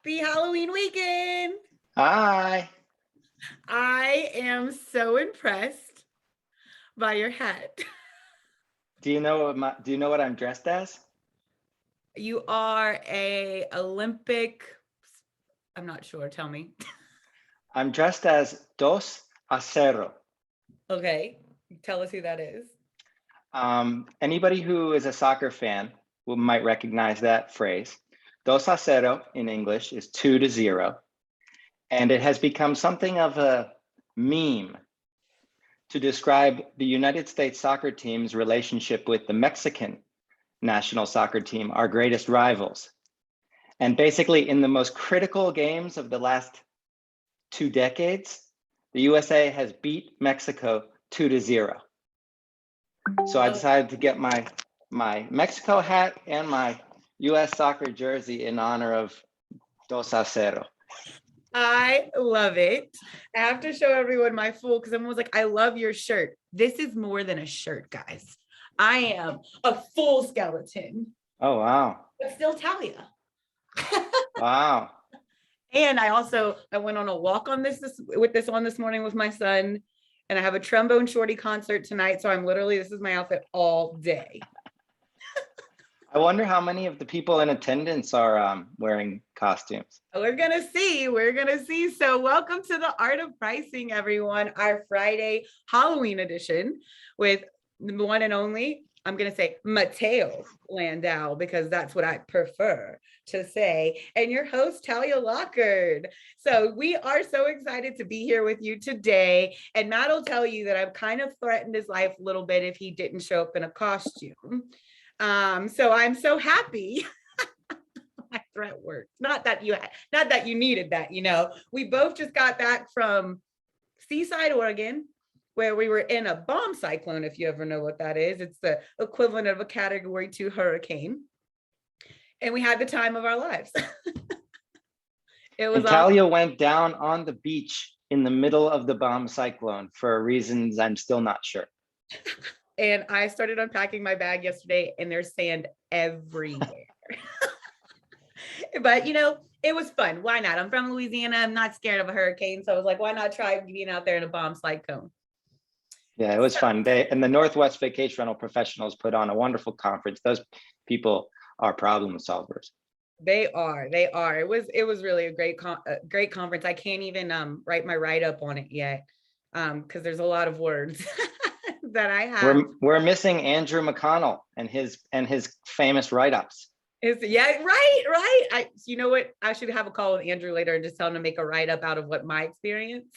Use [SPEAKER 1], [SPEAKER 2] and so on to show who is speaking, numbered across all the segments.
[SPEAKER 1] Happy Halloween weekend.
[SPEAKER 2] Hi.
[SPEAKER 1] I am so impressed by your hat.
[SPEAKER 2] Do you know what I'm dressed as?
[SPEAKER 1] You are a Olympic, I'm not sure, tell me.
[SPEAKER 2] I'm dressed as 2-0.
[SPEAKER 1] Okay, tell us who that is.
[SPEAKER 2] Anybody who is a soccer fan might recognize that phrase. 2-0 in English is 2-0. And it has become something of a meme to describe the United States soccer team's relationship with the Mexican national soccer team, our greatest rivals. And basically in the most critical games of the last 2 decades, the USA has beat Mexico 2-0. So I decided to get my Mexico hat and my US soccer jersey in honor of 2-0.
[SPEAKER 1] I love it. I have to show everyone my full, because everyone was like, I love your shirt. This is more than a shirt, guys. I am a full skeleton.
[SPEAKER 2] Oh, wow.
[SPEAKER 1] But still Talia.
[SPEAKER 2] Wow.
[SPEAKER 1] And I went on a walk on this morning with my son, and I have a trombone shorty concert tonight. So this is my outfit all day.
[SPEAKER 2] I wonder how many of the people in attendance are wearing costumes.
[SPEAKER 1] We're gonna see. So welcome to the Art of Pricing, everyone. Our Friday Halloween edition with the one and only, I'm gonna say Matt Landau, because that's what I prefer to say, and your host, Talia Lockard. So we are so excited to be here with you today. And Matt will tell you that I've kind of threatened his life a little bit if he didn't show up in a costume. So I'm so happy. My threat worked. Not that you needed that, We both just got back from Seaside, Oregon, where we were in a bomb cyclone, if you ever know what that is. It's the equivalent of a Category 2 hurricane. And we had the time of our lives. It was
[SPEAKER 2] Talia went down on the beach in the middle of the bomb cyclone for reasons I'm still not sure.
[SPEAKER 1] And I started unpacking my bag yesterday, and there's sand everywhere. But, it was fun. Why not? I'm from Louisiana. I'm not scared of a hurricane. So I was like, why not try being out there in a bomb cyclone?
[SPEAKER 2] Yeah, it was fun. And the Northwest Vacation Rental Professionals put on a wonderful conference. Those people are problem solvers.
[SPEAKER 1] They are. It was really a great conference. I can't even write my write-up on it yet, because there's a lot of words that I have.
[SPEAKER 2] We're missing Andrew McConnell and his famous write-ups.
[SPEAKER 1] Yeah, right. You know what? I should have a call with Andrew later and just tell him to make a write up out of what my experience.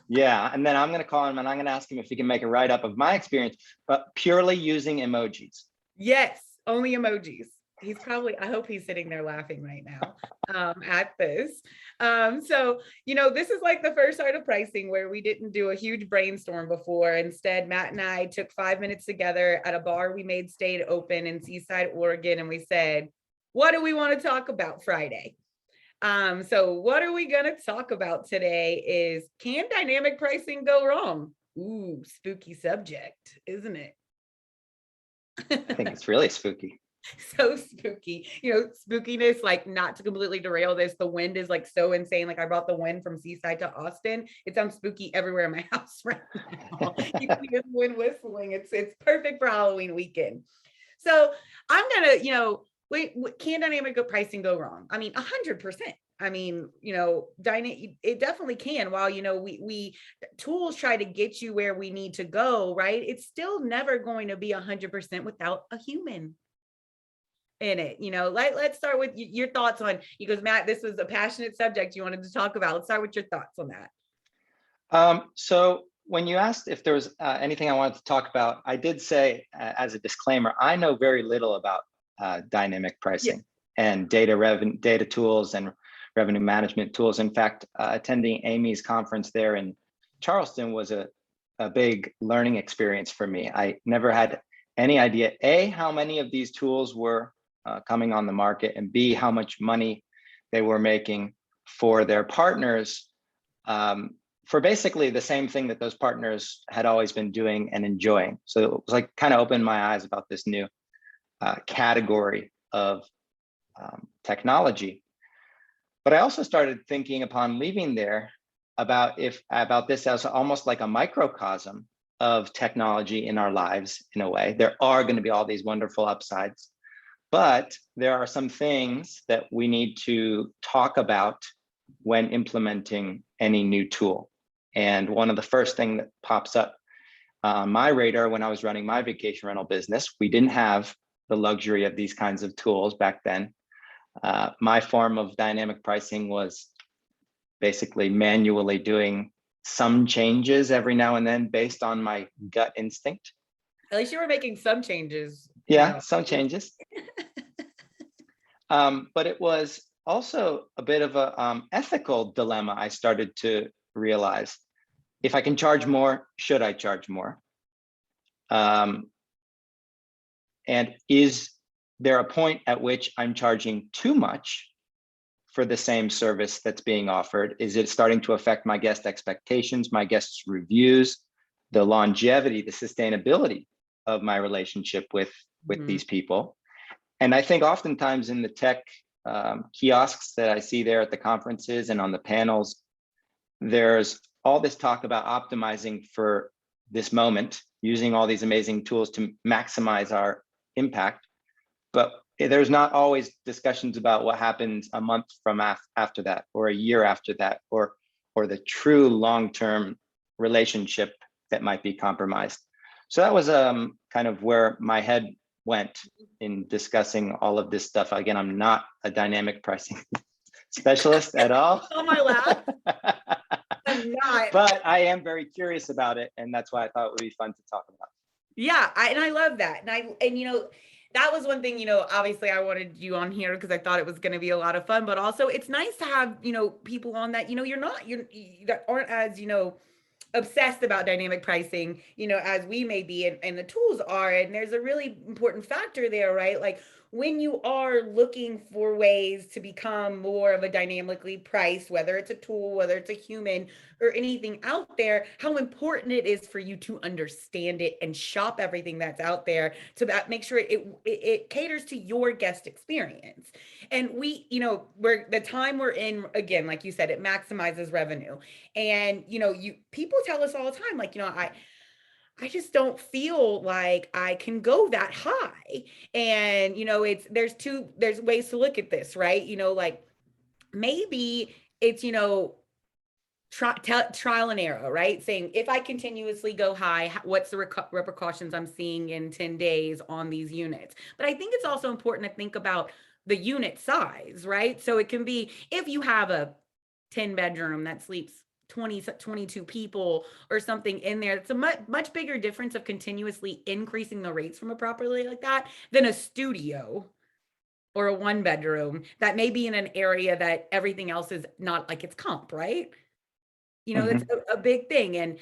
[SPEAKER 2] Yeah, and then I'm going to call him and I'm going to ask him if he can make a write up of my experience, but purely using emojis.
[SPEAKER 1] Yes, only emojis. He's probably, I hope he's sitting there laughing right now at this. So, this is like the first Art of Pricing where we didn't do a huge brainstorm before. Instead, Matt and I took 5 minutes together at a bar we made stayed open in Seaside, Oregon. And we said, what do we want to talk about Friday? So what are we going to talk about today is, can dynamic pricing go wrong? Ooh, spooky subject, isn't it?
[SPEAKER 2] I think it's really spooky.
[SPEAKER 1] So spooky, spookiness, like, not to completely derail this, the wind is like so insane. Like, I brought the wind from Seaside to Austin. It sounds spooky everywhere in my house right now. You can hear the wind whistling. It's perfect for Halloween weekend. So I'm gonna, wait, can dynamic pricing go wrong? I mean, 100%. I mean, it definitely can. While, we tools try to get you where we need to go, right? It's still never going to be 100% without a human in it. Let's start with your thoughts on, he goes, Matt, this was a passionate subject you wanted to talk about. Let's start with your thoughts on that.
[SPEAKER 2] So when you asked if there was anything I wanted to talk about, I did say as a disclaimer, I know very little about dynamic pricing and data tools and revenue management tools. In fact, attending Amy's conference there in Charleston was a big learning experience for me. I never had any idea, A, how many of these tools were coming on the market, and B, how much money they were making for their partners, for basically the same thing that those partners had always been doing and enjoying. So it was like kind of opened my eyes about this new category of technology. But I also started thinking upon leaving there about this as almost like a microcosm of technology in our lives. In a way, there are going to be all these wonderful upsides, but there are some things that we need to talk about when implementing any new tool. And one of the first thing that pops up on my radar when I was running my vacation rental business, we didn't have the luxury of these kinds of tools back then. My form of dynamic pricing was basically manually doing some changes every now and then based on my gut instinct.
[SPEAKER 1] At least you were making some changes.
[SPEAKER 2] Yeah, some changes. But it was also a bit of a ethical dilemma I started to realize. If I can charge more, should I charge more? And is there a point at which I'm charging too much for the same service that's being offered? Is it starting to affect my guest expectations, my guests' reviews, the longevity, the sustainability of my relationship with these people? And I think oftentimes in the tech kiosks that I see there at the conferences and on the panels, there's all this talk about optimizing for this moment, using all these amazing tools to maximize our impact. But there's not always discussions about what happens a month from after that, or a year after that, or the true long-term relationship that might be compromised. So that was kind of where my head went in discussing all of this stuff. Again, I'm not a dynamic pricing specialist at all.
[SPEAKER 1] Oh my lap. I'm not.
[SPEAKER 2] But I am very curious about it, and that's why I thought it would be fun to talk about.
[SPEAKER 1] Yeah, I love that. And that was one thing, obviously I wanted you on here because I thought it was going to be a lot of fun, but also it's nice to have, people on that, that aren't as, obsessed about dynamic pricing, as we may be, and the tools are. And there's a really important factor there, right? Like, when you are looking for ways to become more of a dynamically priced, whether it's a tool, whether it's a human or anything out there, how important it is for you to understand it and shop everything that's out there to make sure it caters to your guest experience. And the time we're in, again, like you said, it maximizes revenue. And, people tell us all the time, like, I just don't feel like I can go that high. And, there's ways to look at this, right? Like, maybe it's, trial and error, right? Saying, if I continuously go high, what's the repercussions I'm seeing in 10 days on these units? But I think it's also important to think about the unit size, right? So it can be, if you have a 10 bedroom that sleeps 22 people or something in there, it's a much bigger difference of continuously increasing the rates from a property like that than a studio or a 1 bedroom that may be in an area that everything else is not like it's comp, right? That's a big thing. And,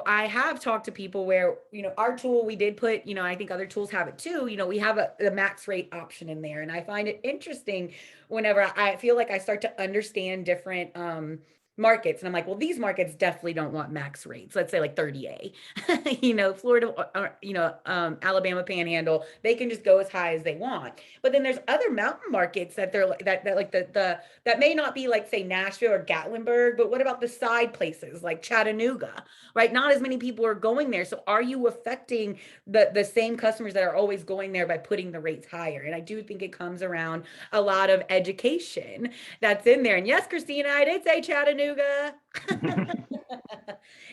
[SPEAKER 1] I have talked to people where, our tool, we did put, I think other tools have it too. We have the max rate option in there. And I find it interesting whenever I feel like I start to understand different, markets. And I'm like, well, these markets definitely don't want max rates. Let's say like 30A, Florida, Alabama Panhandle, they can just go as high as they want. But then there's other mountain markets that they're that like that may not be like, say, Nashville or Gatlinburg, but what about the side places like Chattanooga, right? Not as many people are going there. So are you affecting the same customers that are always going there by putting the rates higher? And I do think it comes around a lot of education that's in there. And yes, Christina, I did say Chattanooga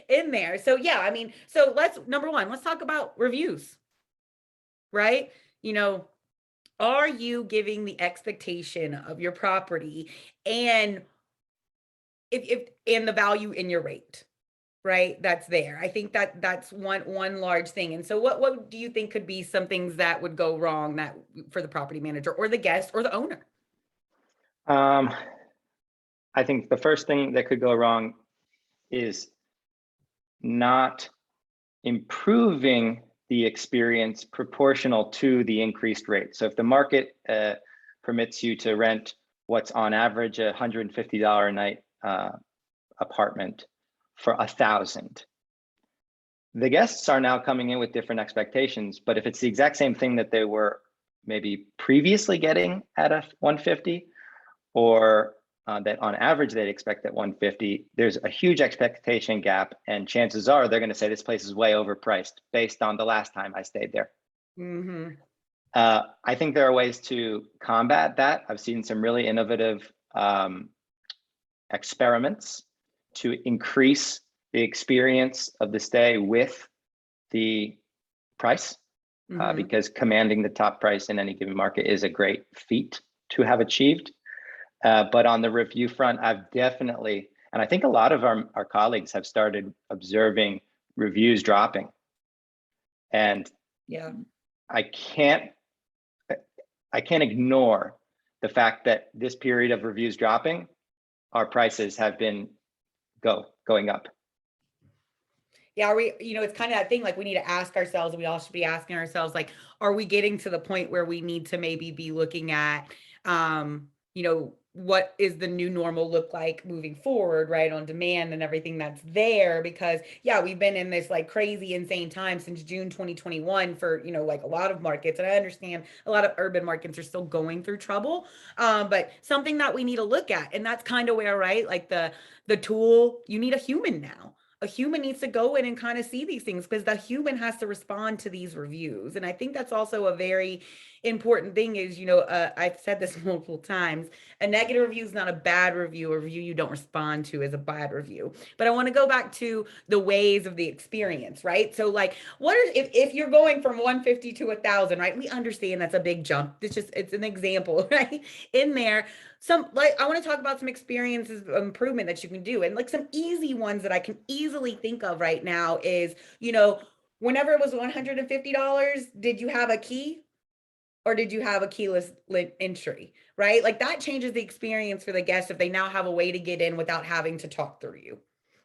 [SPEAKER 1] in there. So yeah, I mean, so number one, let's talk about reviews, right? Are you giving the expectation of your property and if and the value in your rate, right? That's there. I think that's one large thing. And so what do you think could be some things that would go wrong that for the property manager or the guest or the owner?
[SPEAKER 2] I think the first thing that could go wrong is not improving the experience proportional to the increased rate. So if the market permits you to rent what's on average $150 a night apartment for $1,000, the guests are now coming in with different expectations. But if it's the exact same thing that they were maybe previously getting at a 150, or that on average they'd expect at 150, there's a huge expectation gap, and chances are they're going to say this place is way overpriced based on the last time I stayed there. I think there are ways to combat that. I've seen some really innovative experiments to increase the experience of the stay with the price, because commanding the top price in any given market is a great feat to have achieved. But on the review front, I've definitely, and I think a lot of our colleagues have started observing reviews dropping. And
[SPEAKER 1] yeah,
[SPEAKER 2] I can't ignore the fact that this period of reviews dropping, our prices have been going up.
[SPEAKER 1] Yeah, it's kind of that thing, like we need to ask ourselves, we all should be asking ourselves, like, are we getting to the point where we need to maybe be looking at, what is the new normal look like moving forward, right, on demand and everything that's there? Because yeah, we've been in this like crazy insane time since June 2021 for like a lot of markets, and I understand a lot of urban markets are still going through trouble, but something that we need to look at, and that's kind of where, right, like the tool, you need a human now. A human needs to go in and kind of see these things, because the human has to respond to these reviews. And I think that's also a very important thing is, I've said this multiple times, a negative review is not a bad review. A review you don't respond to is a bad review. But I want to go back to the ways of the experience, right? So like, if you're going from 150 to 1,000, right? We understand that's a big jump. It's an example, right? In there, I want to talk about some experiences of improvement that you can do. And like some easy ones that I can easily think of right now is, whenever it was $150, did you have a key? Or did you have a keyless entry, right? Like that changes the experience for the guests if they now have a way to get in without having to talk through you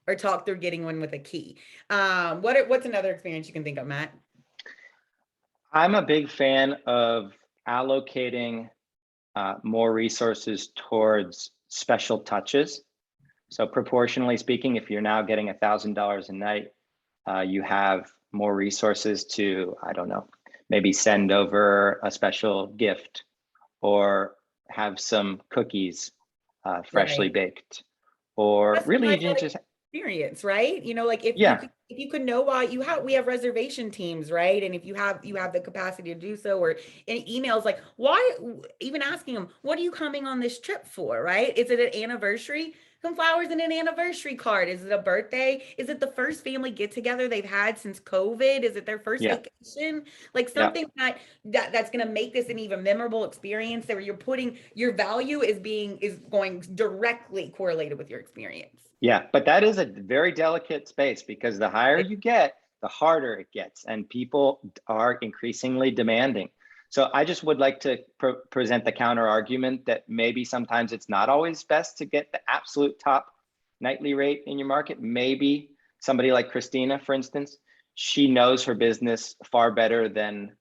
[SPEAKER 1] or talk through getting one with a key. What's another experience you can think of, Matt?
[SPEAKER 2] I'm a big fan of allocating more resources towards special touches. So proportionally speaking, if you're now getting $1,000 a night, you have more resources to, I don't know, maybe send over a special gift or have some cookies freshly baked, or that's really even just
[SPEAKER 1] experience, right? Like if you could know why we have reservation teams, right? And if you have the capacity to do so, or in emails, like why, even asking them, what are you coming on this trip for, right? Is it an anniversary? some flowers and an anniversary card. Is it a birthday? Is it the first family get together they've had since COVID? Is it their first
[SPEAKER 2] Yeah.
[SPEAKER 1] vacation? Like
[SPEAKER 2] Yeah.
[SPEAKER 1] something that's going to make this an even memorable experience, that where you're putting your value is going directly correlated with your experience.
[SPEAKER 2] Yeah, but that is a very delicate space because the higher you get, the harder it gets, and people are increasingly demanding. So I just would like to present the counter argument that maybe sometimes it's not always best to get the absolute top nightly rate in your market. Maybe somebody like Christina, for instance, she knows her business far better than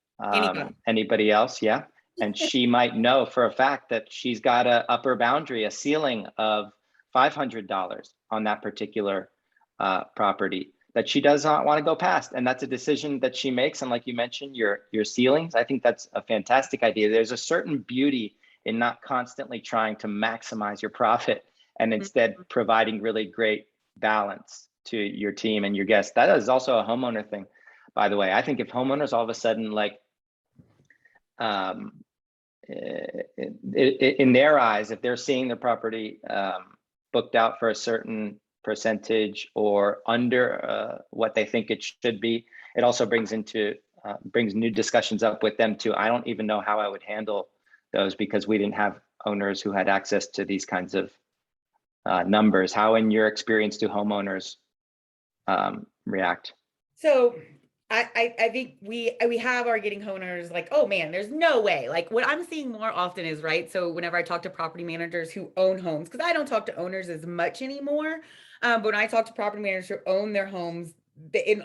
[SPEAKER 2] anybody else. Yeah. And she might know for a fact that she's got an upper boundary, a ceiling of $500 on that particular property that she does not want to go past. And that's a decision that she makes. And like you mentioned, your ceilings, I think that's a fantastic idea. There's a certain beauty in not constantly trying to maximize your profit and instead providing really great balance to your team and your guests. That is also a homeowner thing, by the way. I think if homeowners all of a sudden, like, in their eyes, if they're seeing the property booked out for a certain percentage or under what they think it should be, it also brings new discussions up with them too. I don't even know how I would handle those because we didn't have owners who had access to these kinds of numbers. How, in your experience, do homeowners react?
[SPEAKER 1] So I think we are getting owners like, oh man, there's no way. Like what I'm seeing more often is, right, so whenever I talk to property managers who own homes, because I don't talk to owners as much anymore, but when I talk to property managers who own their homes,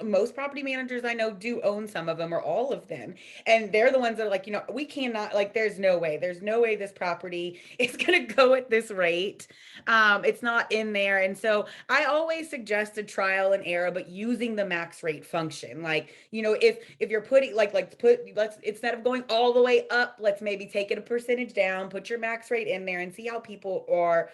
[SPEAKER 1] most property managers I know do own some of them or all of them, and they're the ones that are like, we cannot, like, there's no way this property is going to go at this rate. It's not in there. And so I always suggest a trial and error, but using the max rate function. Like, if you're putting let's, instead of going all the way up, let's maybe take it a percentage down, put your max rate in there and see how people are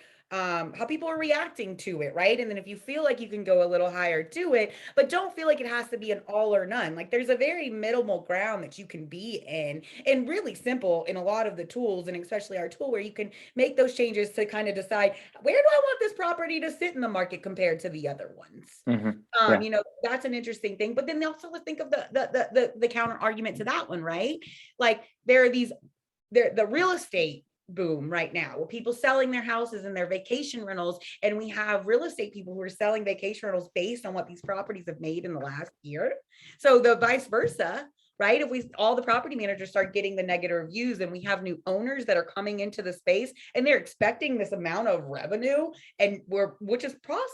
[SPEAKER 1] reacting to it, right? And then if you feel like you can go a little higher, do it, but don't feel like it has to be an all or none. Like there's a very minimal ground that you can be in, and really simple in a lot of the tools, and especially our tool, where you can make those changes to kind of decide, where do I want this property to sit in the market compared to the other ones? Yeah. That's an interesting thing. But then also let's think of the counter argument to that one, right? Like there are the real estate boom right now, with people selling their houses and their vacation rentals, and we have real estate people who are selling vacation rentals based on what these properties have made in the last year. So the vice versa, right? If all the property managers start getting the negative reviews, and we have new owners that are coming into the space and they're expecting this amount of revenue, and which is probably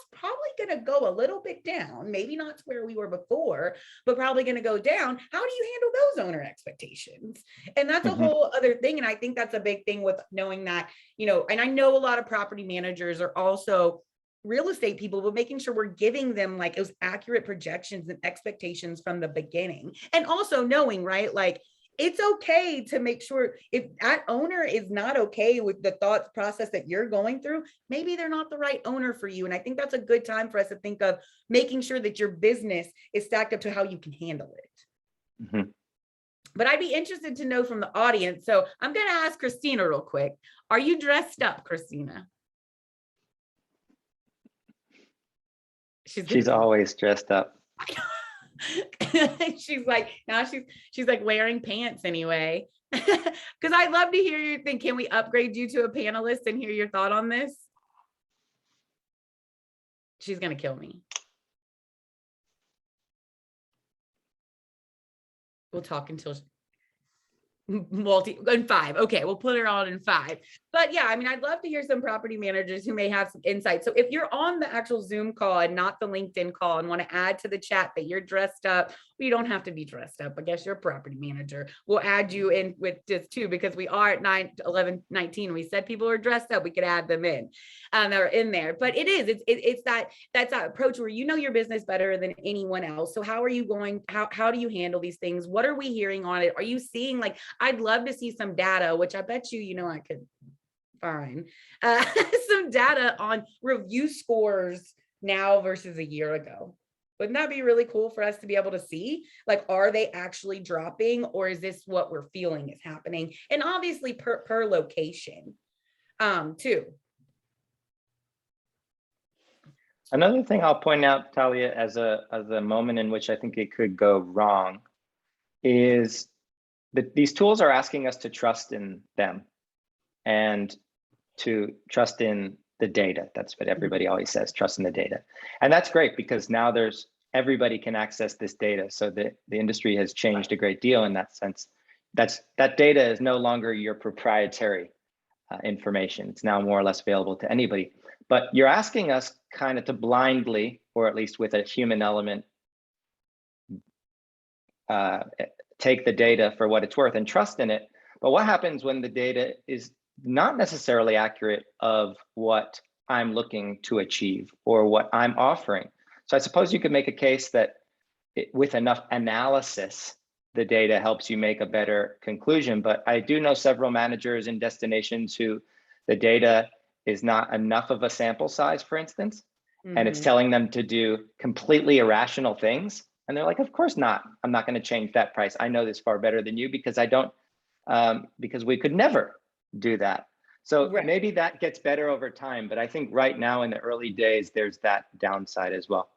[SPEAKER 1] going to go a little bit down, maybe not to where we were before, but probably going to go down. How do you handle those owner expectations? And that's a whole other thing. And I think that's a big thing with knowing that, and I know a lot of property managers are also real estate people, but making sure we're giving them like those accurate projections and expectations from the beginning. And also knowing, right, like it's okay to make sure if that owner is not okay with the thought process that you're going through, maybe they're not the right owner for you. And I think that's a good time for us to think of making sure that your business is stacked up to how you can handle it. But I'd be interested to know from the audience. So I'm going to ask Christina real quick. Are you dressed up, Christina?
[SPEAKER 2] She's always dressed up.
[SPEAKER 1] She's like, now she's like wearing pants anyway. Because I'd love to hear your thing. Can we upgrade you to a panelist and hear your thought on this? She's gonna kill me. We'll talk until in 5. Okay, we'll put her on in 5. But yeah, I mean, I'd love to hear some property managers who may have some insight. So if you're on the actual Zoom call and not the LinkedIn call and want to add to the chat that you're dressed up, you don't have to be dressed up. I guess you're a property manager. We'll add you in with this too, because we are at 9, 11, 19. We said people are dressed up. We could add them in. They're in there. But it's that's that approach where your business better than anyone else. So how are you going? How do you handle these things? What are we hearing on it? Are you seeing, like, I'd love to see some data, which I bet I could find some data on review scores now versus a year ago. Wouldn't that be really cool for us to be able to see? Like, are they actually dropping, or is this what we're feeling is happening? And obviously per location too.
[SPEAKER 2] Another thing I'll point out, Talia, as a moment in which I think it could go wrong is that these tools are asking us to trust in them and to trust in the data. That's what everybody always says, trust in the data. And that's great because now everybody can access this data. So the industry has changed a great deal in that sense. That data is no longer your proprietary information. It's now more or less available to anybody. But you're asking us kind of to blindly, or at least with a human element, take the data for what it's worth and trust in it. But what happens when the data is not necessarily accurate of what I'm looking to achieve or what I'm offering? So I suppose you could make a case that with enough analysis, the data helps you make a better conclusion. But I do know several managers in destinations who the data is not enough of a sample size, for instance, and it's telling them to do completely irrational things. And they're like, of course not. I'm not going to change that price. I know this far better than you because I don't, because we could never do that. So
[SPEAKER 1] Right.
[SPEAKER 2] maybe that gets better over time. But I think right now in the early days, there's that downside as well.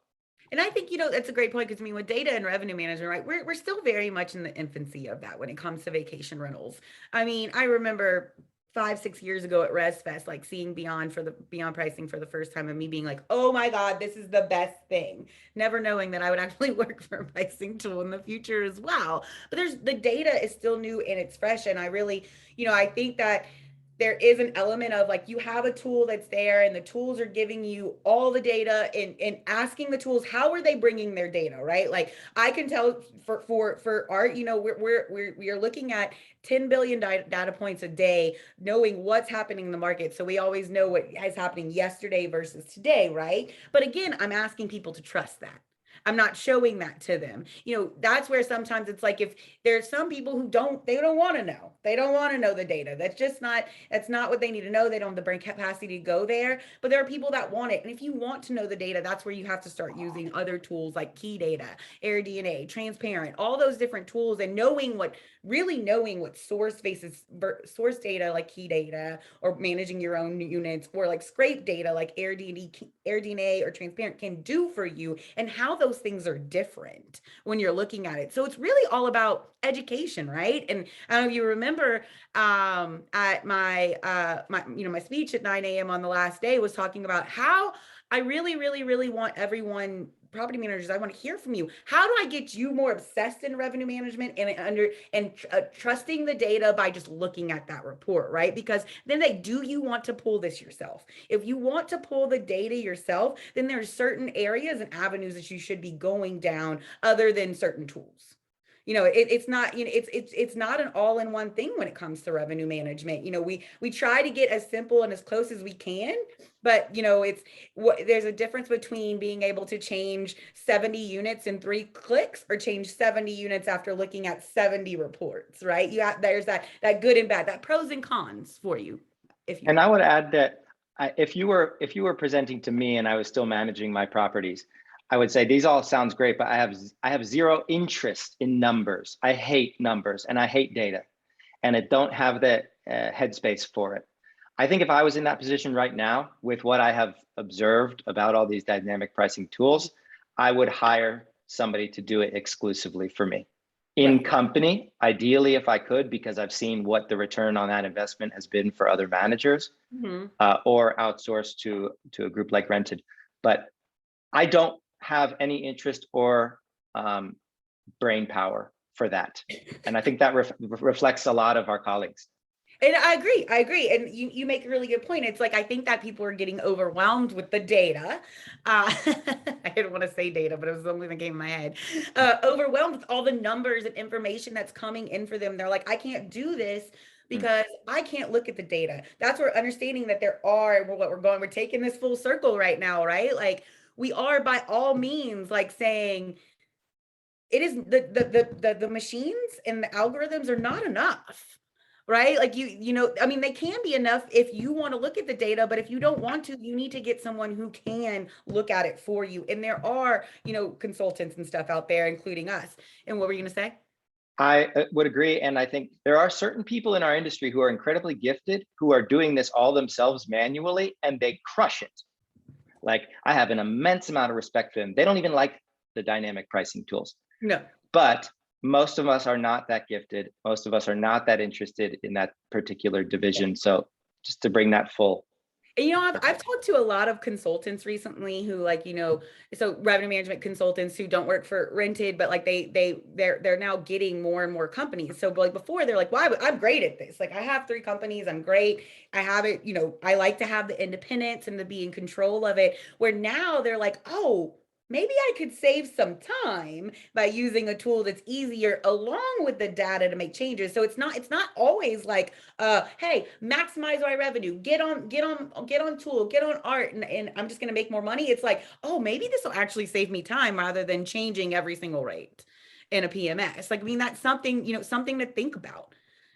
[SPEAKER 1] And I think, that's a great point because I mean, with data and revenue management, right, we're still very much in the infancy of that when it comes to vacation rentals. I mean, I remember 5, 6 years ago at ResFest, like seeing Beyond pricing for the first time and me being like, oh my God, this is the best thing. Never knowing that I would actually work for a pricing tool in the future as well. But the data is still new and it's fresh. And I really, I think that there is an element of like you have a tool that's there and the tools are giving you all the data and asking the tools how are they bringing their data, right? Like I can tell for art, we are looking at 10 billion data points a day, knowing what's happening in the market, so we always know what is happening yesterday versus today, right? But again, I'm asking people to trust that. I'm not showing that to them. That's where sometimes it's like if there's some people who don't want to know. They don't want to know the data. That's not what they need to know. They don't have the brain capacity to go there. But there are people that want it. And if you want to know the data, that's where you have to start using other tools like key data, AirDNA, transparent, all those different tools, and knowing what source data like key data, or managing your own units, or like scrape data like AirDNA or transparent can do for you, and how those things are different when you're looking at it. So it's really all about education, right? And I don't know if you remember at my speech at 9 a.m. on the last day was talking about how I really, really, really want everyone, property managers, I want to hear from you. How do I get you more obsessed in revenue management and trusting the data by just looking at that report, right? Because then do you want to pull this yourself? If you want to pull the data yourself, then there's certain areas and avenues that you should be going down other than certain tools. It's not, it's not an all-in-one thing when it comes to revenue management. We try to get as simple and as close as we can, but there's a difference between being able to change 70 units in 3 clicks or change 70 units after looking at 70 reports, right? There's that good and bad, that pros and cons for you, if you
[SPEAKER 2] And
[SPEAKER 1] will.
[SPEAKER 2] I would add that if you were presenting to me and I was still managing my properties, I would say these all sounds great, but I have zero interest in numbers. I hate numbers and I hate data, and I don't have the headspace for it. I think if I was in that position right now, with what I have observed about all these dynamic pricing tools, I would hire somebody to do it exclusively for me. In
[SPEAKER 1] Right.
[SPEAKER 2] company, ideally, if I could, because I've seen what the return on that investment has been for other managers, or outsourced to a group like Rented. But I don't have any interest or brain power for that. And I think that reflects a lot of our colleagues.
[SPEAKER 1] And I agree. And you make a really good point. It's like, I think that people are getting overwhelmed with the data. I didn't want to say data, but it was the only thing that came in my head. Overwhelmed with all the numbers and information that's coming in for them. They're like, I can't do this because I can't look at the data. That's where understanding that we're taking this full circle right now, right? Like we are by all means like saying, it is the machines and the algorithms are not enough, right? Like I mean, they can be enough if you want to look at the data, but if you don't want to, you need to get someone who can look at it for you. And there are, consultants and stuff out there, including us. And what were you going to say?
[SPEAKER 2] I would agree. And I think there are certain people in our industry who are incredibly gifted, who are doing this all themselves manually, and they crush it. Like, I have an immense amount of respect for them. They don't even like the dynamic pricing tools.
[SPEAKER 1] No.
[SPEAKER 2] But most of us are not that gifted. Most of us are not that interested in that particular division. So just to bring that full.
[SPEAKER 1] And, I've talked to a lot of consultants recently who, like, so revenue management consultants who don't work for rented, but like they're now getting more and more companies. So like before they're like, well, I'm great at this. Like I have 3 companies. I'm great. I have it, I like to have the independence and to be in control of it, where now they're like, oh, maybe I could save some time by using a tool that's easier along with the data to make changes. So it's not always like, hey, maximize my revenue, get on tool, get on art, and I'm just going to make more money. It's like, oh, maybe this will actually save me time rather than changing every single rate in a PMS. Like, I mean, that's something, something to think about.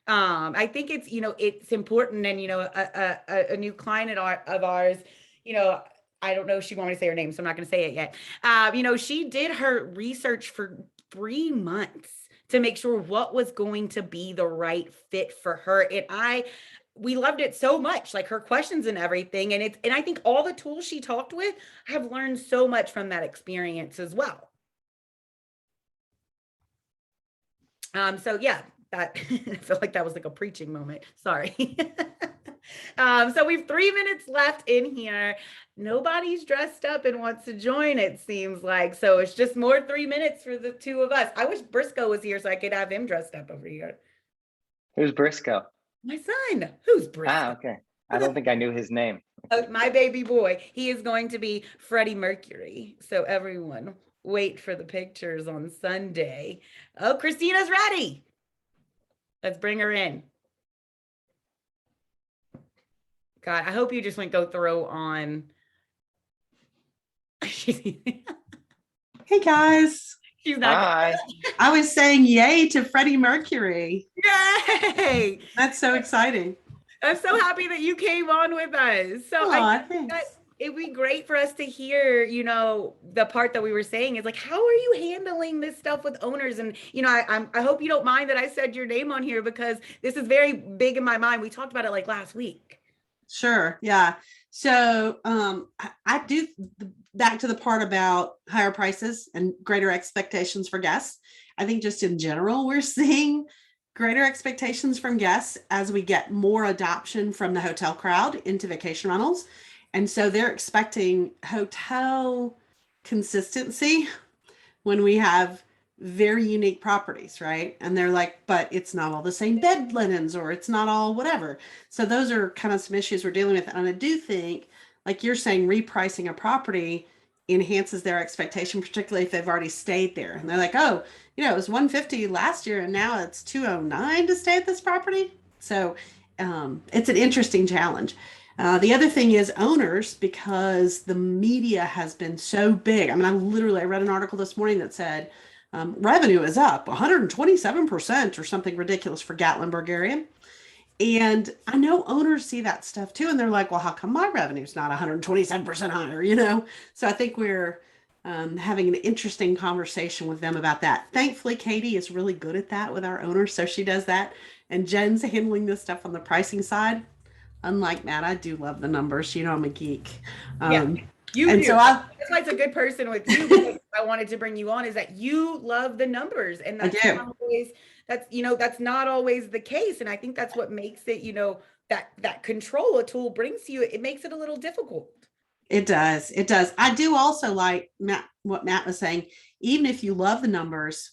[SPEAKER 1] I think it's, it's important. And, a new client of ours, I don't know if she wanted to say her name, so I'm not going to say it yet. She did her research for 3 months to make sure what was going to be the right fit for her. And we loved it so much, like her questions and everything. And I think all the tools she talked with have learned so much from that experience as well. So yeah, that I feel like that was like a preaching moment. Sorry. So we've 3 minutes left in here. Nobody's dressed up and wants to join, it seems like. So it's just more 3 minutes for the 2 of us. I wish Briscoe was here so I could have him dressed up over here.
[SPEAKER 2] Who's Briscoe?
[SPEAKER 1] My son. Who's Briscoe?
[SPEAKER 2] Ah, okay. I don't think I knew his name.
[SPEAKER 1] My baby boy. He is going to be Freddie Mercury. So everyone, wait for the pictures on Sunday. Oh, Christina's ready. Let's bring her in. God, I hope you just went go throw on.
[SPEAKER 3] Hey guys.
[SPEAKER 1] She's not.
[SPEAKER 2] Hi.
[SPEAKER 3] I was saying yay to Freddie Mercury.
[SPEAKER 1] Yay!
[SPEAKER 3] That's so exciting.
[SPEAKER 1] I'm so happy that you came on with us. So I think that it'd be great for us to hear, the part that we were saying is like, how are you handling this stuff with owners? And, I hope you don't mind that I said your name on here because this is very big in my mind. We talked about it like last week.
[SPEAKER 3] Sure. Yeah. So I do back to the part about higher prices and greater expectations for guests. I think just in general, we're seeing greater expectations from guests as we get more adoption from the hotel crowd into vacation rentals. And so they're expecting hotel consistency when we have very unique properties, right? And they're like, but it's not all the same bed linens or it's not all whatever. So those are kind of some issues we're dealing with. And I do think, like you're saying, repricing a property enhances their expectation, particularly if they've already stayed there. And they're like, oh, it was $150 last year and now it's $209 to stay at this property. So it's an interesting challenge. The other thing is owners, because the media has been so big. I mean, I read an article this morning that said revenue is up 127% or something ridiculous for Gatlinburg area. And I know owners see that stuff too. And they're like, well, how come my revenue is not 127% higher, So I think we're having an interesting conversation with them about that. Thankfully, Katie is really good at that with our owners. So she does that. And Jen's handling this stuff on the pricing side. Unlike Matt, I do love the numbers. I'm a geek.
[SPEAKER 1] You do. So that's why it's a good person with you. Because I wanted to bring you on is that you love the numbers, and that's not always the case. And I think that's what makes it, that control a tool brings to you. It makes it a little difficult.
[SPEAKER 3] It does. It does. I do also like what Matt was saying. Even if you love the numbers,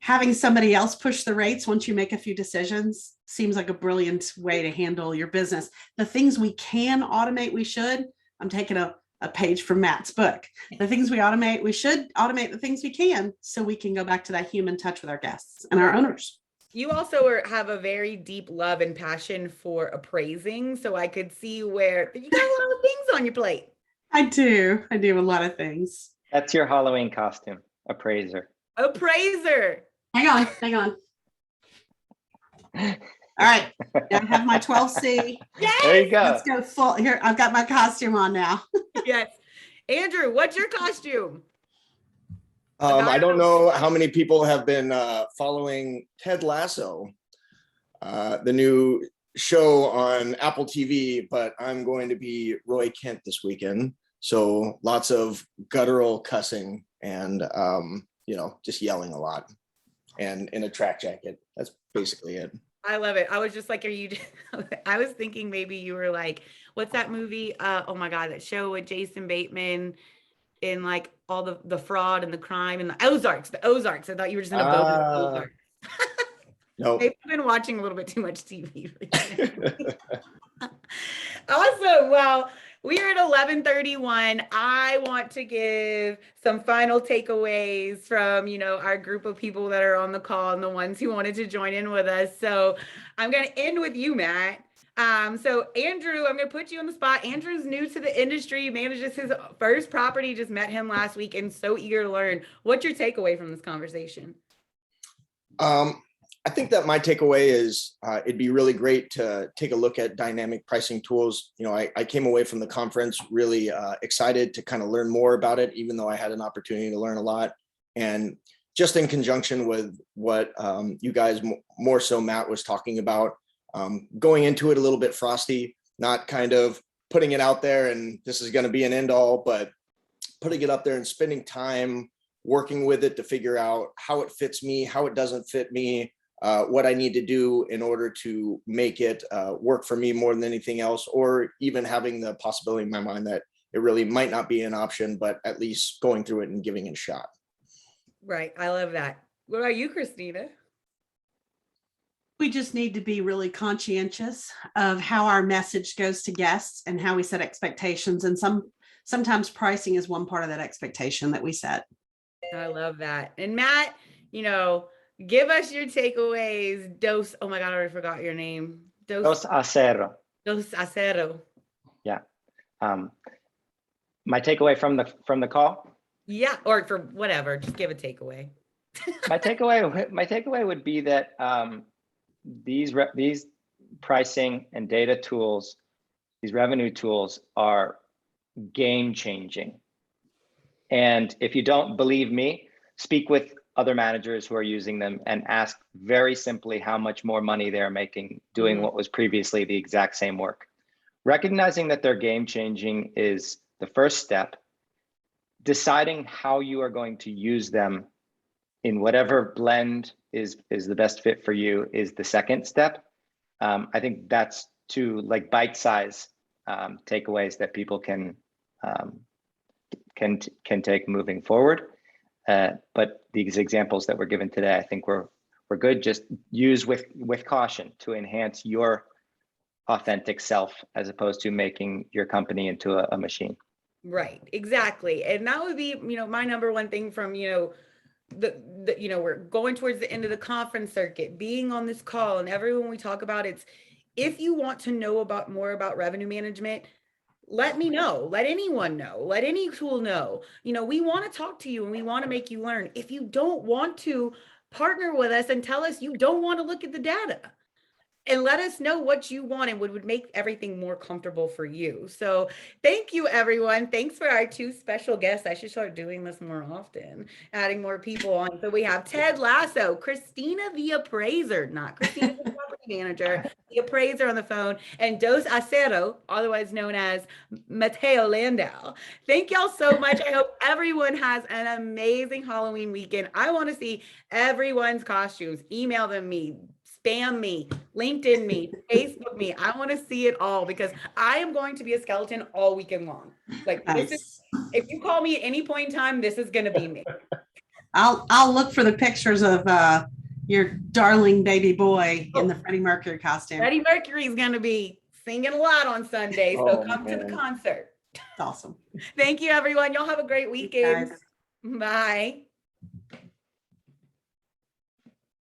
[SPEAKER 3] having somebody else push the rates once you make a few decisions seems like a brilliant way to handle your business. The things we can automate, we should. I'm taking a page from Matt's book. The things we automate, we should automate the things we can so we can go back to that human touch with our guests and our owners.
[SPEAKER 1] You also have a very deep love and passion for appraising. So I could see where you got a lot of things on your plate.
[SPEAKER 3] I do a lot of things.
[SPEAKER 2] That's your Halloween costume, appraiser.
[SPEAKER 3] Hang on. All right, now I have my 12C.
[SPEAKER 1] Yes!
[SPEAKER 2] There you go.
[SPEAKER 3] Let's go full. Here, I've got my costume on now.
[SPEAKER 1] Yes. Andrew, what's your costume?
[SPEAKER 4] I don't know how many people have been following Ted Lasso, the new show on Apple TV, but I'm going to be Roy Kent this weekend. So lots of guttural cussing and, just yelling a lot and in a track jacket. That's basically it.
[SPEAKER 1] I love it. I was just like, are you, I was thinking maybe you were like, what's that movie? Oh my God, that show with Jason Bateman in like all the fraud and the crime and the Ozarks. I thought you were just in a boat in the Ozarks.
[SPEAKER 4] No.
[SPEAKER 1] Maybe I've been watching a little bit too much TV. Awesome. Well, we are at 11:31. I want to give some final takeaways from, our group of people that are on the call and the ones who wanted to join in with us. So I'm going to end with you, Matt. So Andrew, I'm going to put you on the spot. Andrew's new to the industry, manages his first property, just met him last week and so eager to learn. What's your takeaway from this conversation?
[SPEAKER 4] I think that my takeaway is it'd be really great to take a look at dynamic pricing tools. I came away from the conference really excited to kind of learn more about it, even though I had an opportunity to learn a lot. And just in conjunction with what you guys, more so Matt, was talking about, going into it a little bit frosty, not kind of putting it out there and this is going to be an end all, but putting it up there and spending time working with it to figure out how it fits me, how it doesn't fit me, what I need to do in order to make it work for me more than anything else, or even having the possibility in my mind that it really might not be an option, but at least going through it and giving it a shot.
[SPEAKER 1] Right. I love that. What about you, Christina?
[SPEAKER 3] We just need to be really conscientious of how our message goes to guests and how we set expectations. And sometimes pricing is one part of that expectation that we set.
[SPEAKER 1] I love that. And Matt, give us your takeaways. Oh my God, I already forgot your name.
[SPEAKER 2] Dos acero.
[SPEAKER 1] Dos acero.
[SPEAKER 2] Yeah. My takeaway from the call?
[SPEAKER 1] Yeah, or for whatever, just give a takeaway.
[SPEAKER 2] My takeaway would be that these pricing and data tools, these revenue tools are game changing. And if you don't believe me, speak with other managers who are using them and ask very simply how much more money they're making doing what was previously the exact same work. Recognizing that they're game changing is the first step. Deciding how you are going to use them in whatever blend is the best fit for you is the second step. I think that's two like bite-size takeaways that people can take moving forward. But these examples that were given today, I think we're good. Just use with caution to enhance your authentic self as opposed to making your company into a machine.
[SPEAKER 1] Right, exactly. And that would be, my number one thing from, we're going towards the end of the conference circuit, being on this call, and everyone we talk about, it's if you want to know more about revenue management, let me know, let anyone know, let any tool know. We want to talk to you and we want to make you learn. If you don't want to partner with us and tell us you don't want to look at the data, and let us know what you want and would make everything more comfortable for you. So thank you, everyone. Thanks for our two special guests. I should start doing this more often, adding more people on. So we have Ted Lasso, Christina the appraiser, not Christina the property manager, the appraiser on the phone, and Dos Acero, otherwise known as Matt Landau. Thank y'all so much. I hope everyone has an amazing Halloween weekend. I want to see everyone's costumes. Email them me. Spam me, LinkedIn me, Facebook me. I want to see it all because I am going to be a skeleton all weekend long. Like nice. If you call me at any point in time, this is going to be me.
[SPEAKER 3] I'll look for the pictures of your darling baby boy in the Freddie Mercury costume.
[SPEAKER 1] Freddie Mercury is going to be singing a lot on Sunday, so come to the concert.
[SPEAKER 3] Awesome.
[SPEAKER 1] Thank you, everyone. Y'all have a great weekend. Bye.